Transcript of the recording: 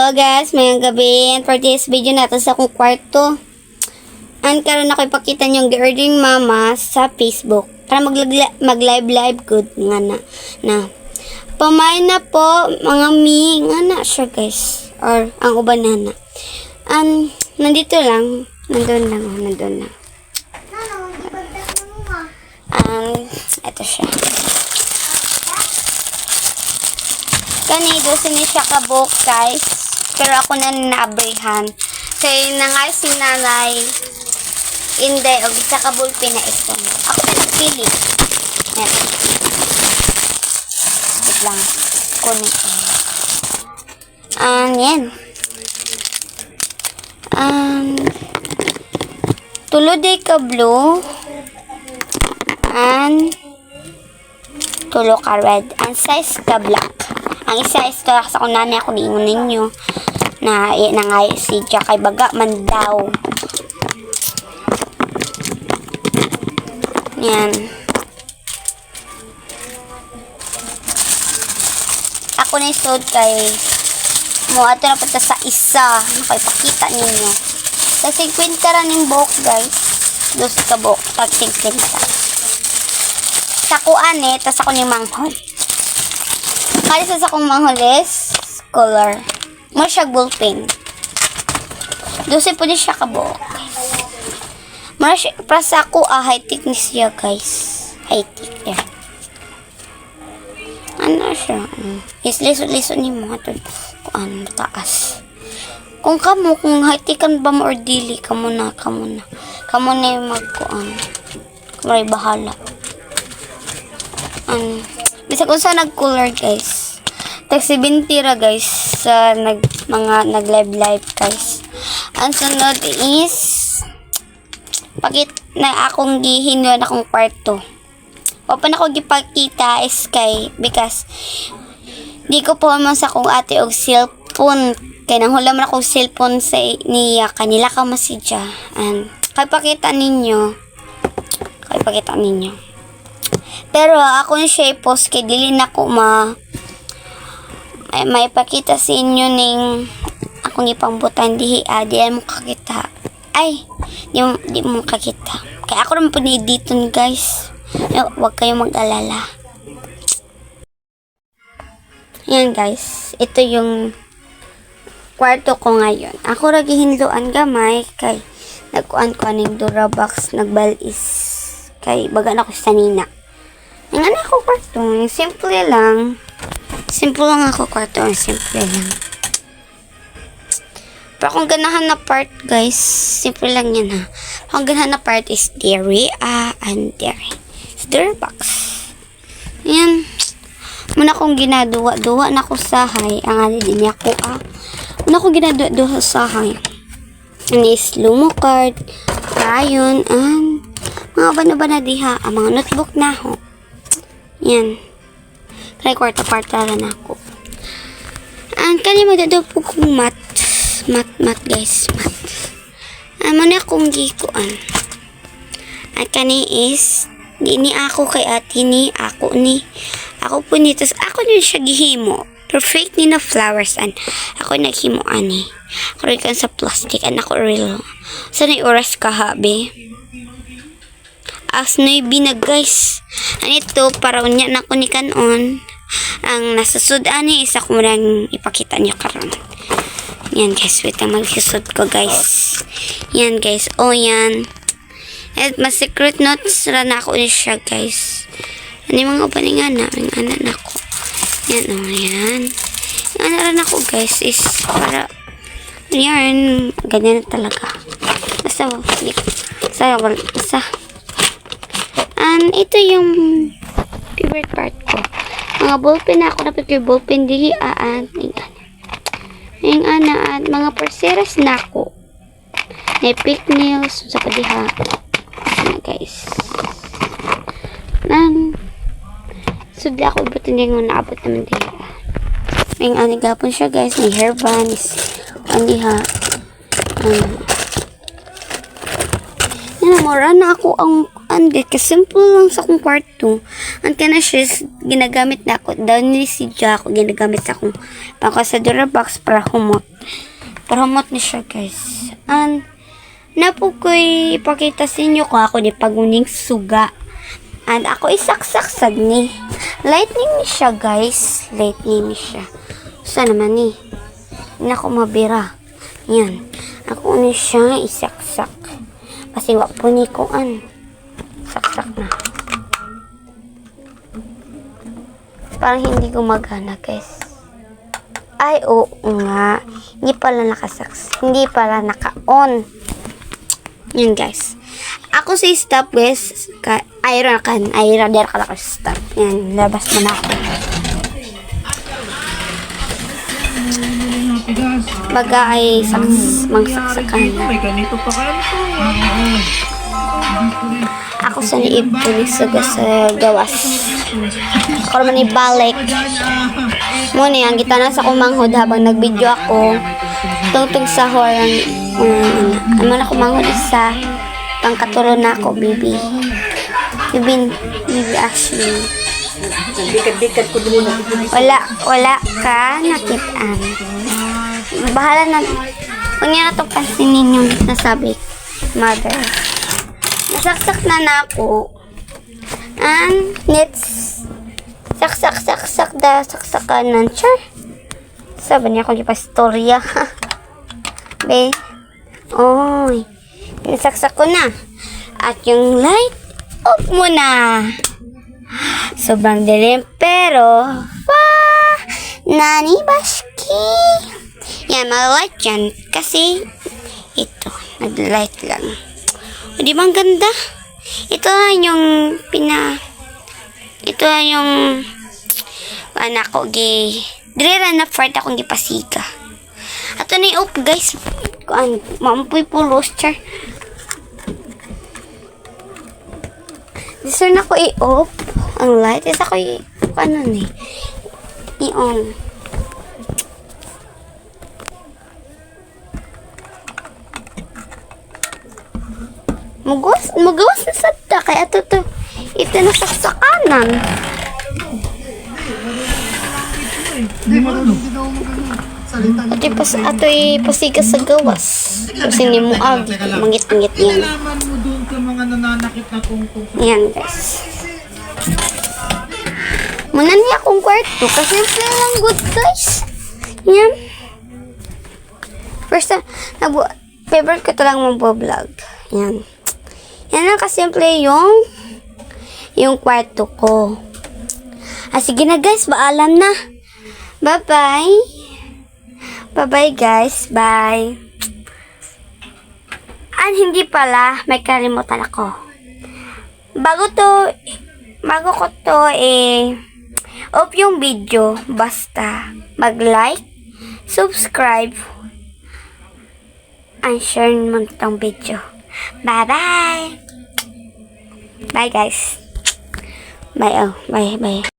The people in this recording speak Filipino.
Hello guys, mayang gabi. And for this video natin sa akong kwarto. And karon ako ipakita nyo yung giordering mama sa Facebook. Para mag-live good nga na. Pamay na po mga mi nga na siya guys. Or ang uban na. And nandito lang. Nandun lang. Ito siya. Kanido sini siya kabuk guys. Pero ako na naabrihan. Kaya nangay si nanay Inday o isa kabulpi na ito. Ako na nagpili. Yan. Wait lang. Kunin ko. Yan. Tuloday ka blue. Tulo ka red. Ang size ka black. Ang isa is to sa kunani ako niingon ninyo na nangay si Jack kay baga man daw. Yan. Ako na isod kay mo ato na pata sa isa nakipakita ninyo. Sa 50 ra ning buhok guys. Dos ka buhok tag 50. Sa kuan tas ako ni manghol. Kalis sa akong manghulis color. Mo siya ballpen. Dosi po di siya kabuok. Mara siya, para sa ako, high thickness siya, guys. High thick, yan. Ano siya? Lisod-lisod ni mga to. Kung mataas. Kung high thickan ba mo or dili, kamo na. Kamo na yung magkuan. Kamay bahala. Bisa kung saan nag-color, guys. Tag 70 ra, guys. Sa mga nag-live, guys. Ang sunod is pakit na akong gihinwan akong kwarto. O pa na ako gipakita is kay because di ko po man sa akong ate og cellphone. Kaya nang hulam na akong cellphone sa niya. Kanila ka masidya. Kay pakita ninyo. Pero ako na siya i-post kay dili na ko may pakita sa inyo ning akong ipangbutan di mo kakita. Ay, di mo kakita. Kaya ako naman po ni-edit guys. Huwag kayong mag-alala. Yan guys. Ito yung kwarto ko ngayon. Ako ragi hinluan gamay kay nagkuan ko ning Durabox nagbalis. Kay baga na ko sa nina. Yung ako kwarto. Simple lang. Simple lang ako kwarto. Simple lang. Pero kung ganahan na part, guys, simple lang yan ha. Kung ganahan na part is dairy, and dairy. It's Durabox. Ayan. Muna kong ginadua-dua na ko sahay. Ang ali din niya ko, Muna kong ginadua-dua sahay. Ano is Lumo card, crayon, mga bana-bana diha, mga notebook na ho. Yan. Kaya kwarta-kwarta na ako. And kanya magdadaw po kong mat guys. Mana akong gikuan. At kani is di ni ako kay ate ni ako po ni tas ako ni siya gihimo. Perfect ni na flowers and ako naghimo ani. Ako rin kan sa plastic and ako real. Sanay oras ka habi. As noy binag guys. Anito para unya na ko ni kanon. Ang nasasud ani isa ko murang ipakita niyo karon. Yan guys, wait lang magsusod ko guys. Yan guys, yan. At mas secret notes ra na ako ni siya guys. Ano yung mga upaningan na, yung anak na ko. Yan yan. Yung anak rin ako guys is para, yan, ganyan na talaga. Basta. And ito yung favorite part ko. Mga ballpen na ako na picture ballpen di yung at mga parceras na ako. May pick nails sa padiha. Ayan guys. Sudla ako ibutin niya yung naabot naman diha. May gapon siya guys. May hairbands. Diha. Yan, mura na ako ang simple lang sa akong kwarto. Ang kana siya, ginagamit na ako. Down ni si Jack, ginagamit sa akong pangkasadura box para humot. Para humot ni siya, guys. And, napo ko'y ipakita sa inyo kung ako ni paguning suga. And ako isaksaksag ni. Lightning ni siya, guys. Lightning ni siya. Saan naman ni? Hindi ako mabira. Yan. Ako ni siya isaksak. Kasi wak po ni kuan. Saksak na. Parang hindi gumagana, guys. Ay, oo nga. Hindi pala nakasaks. Hindi pala naka-on. Yan, guys. Ako sa stop, guys. Iron der ka lang stop. Yan, labas mo na ako. Baga ay mangsaksakan na. May ganito pa kayo. Ako sa niib sa gawas. Ako naman ibalik. Muna ang kita na sa kumanghod habang nagbideo ako. Tungtong sa horang naman ako manghod isa. Pangkaturo na ako, baby. Baby Ashley. Bikat-bikat ko doon. Wala ka nakitaan. Bahala na. Huwag niya na itong pansinin yung nasabi, mother. Nasaksak na ako. And, let's saksakan ng char. Sabi niya ako yung pastorya. Be. Oy. Nasaksak ko na. At yung light, off mo na. Sobrang dilim, pero, nanibashki. Yan, mag-light yan. Kasi, ito, nag-light lang. O, di ba ang ganda? Ito lang yung ito lang yung, anak ko, dire na part akong gipasiga. Ato na yung guys. Mampuy pulos, char. Deser na ko i-off ang light. Isa ko i-on. Magawas na sa ta. Kaya ito na sa kanan. Ato'y pasiga sa gawas. Kasi hindi mo mangit-mangit yan. Kailangan mo doon sa mga nananakit na tungtong. Yan, guys. Muna niya akong kwarto. Kasi play lang good, guys. Yan. First time, favorite ko ito lang mag-vlog. Yan. Yan lang kasimple yung kwarto ko. Sige na, guys. Paalam na. Bye-bye. Bye-bye, guys. Bye. Hindi pala. May kalimutan ako. Bago ko to off yung video. Basta mag-like, subscribe, and share mo itong video. Bye-bye. Bye, guys. Bye. Bye.